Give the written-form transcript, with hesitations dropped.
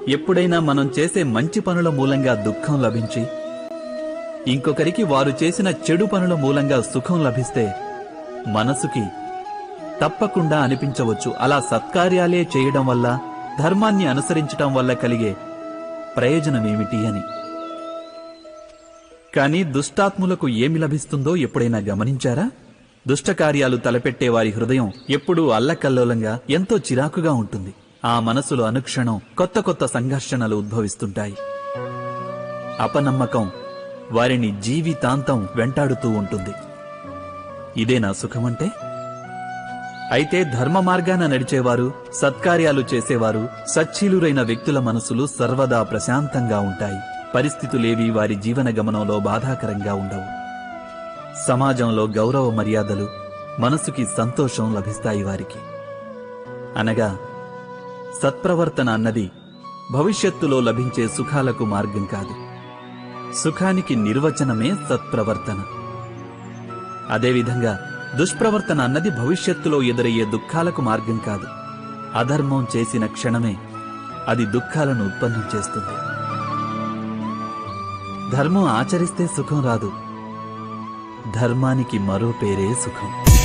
ఎప్పుడైనా మనం చేసే మంచి పనుల మూలంగా దుఃఖం లభించి ఇంకొకరికి వారు చేసిన చెడు పనుల మూలంగా సుఖం లభిస్తే మనసుకి తప్పకుండా అనిపించవచ్చు, అలా సత్కార్యాలే చేయడం వల్ల, ధర్మాన్ని అనుసరించటం వల్ల కలిగే ప్రయోజనమేమిటి అని. కానీ దుష్టాత్ములకు ఏమి లభిస్తుందో ఎప్పుడైనా గమనించారా? దుష్టకార్యాలు తలపెట్టే వారి హృదయం ఎప్పుడూ అల్లకల్లోలంగా, ఎంతో చిరాకుగా ఉంటుంది. ఆ మనసులో అనుక్షణం కొత్త కొత్త సంఘర్షణలు ఉద్భవిస్తుంటాయి. అపనమ్మకం వారిని జీవితాంతం వెంటాడుతూ ఉంటుంది. ఇదేనా సుఖమంటే? అయితే ధర్మ మార్గాన నడిచేవారు, సత్కార్యాలు చేసేవారు, సచ్చీలురైన వ్యక్తుల మనసులు సర్వదా ప్రశాంతంగా ఉంటాయి. పరిస్థితులేవి వారి జీవన గమనంలో బాధాకరంగా ఉండవు. సమాజంలో గౌరవ మర్యాదలు, మనసుకి సంతోషం లభిస్తాయి వారికి. అనగా సత్ప్రవర్తన అన్నది భవిష్యత్తులో లభించే సుఖాలకు మార్గం కాదు. సుఖానికి నిర్వచనమే సత్ప్రవర్తన. అదేవిధంగా దుష్ప్రవర్తన అన్నది భవిష్యత్తులో ఎదురయ్యే దుఃఖాలకు మార్గం కాదు. అధర్మం చేసిన క్షణమే అది దుఃఖాలను ఉత్పన్నం చేస్తుంది. ధర్మం ఆచరిస్తే సుఖం రాదు. ధర్మానికి మరో పేరే సుఖం.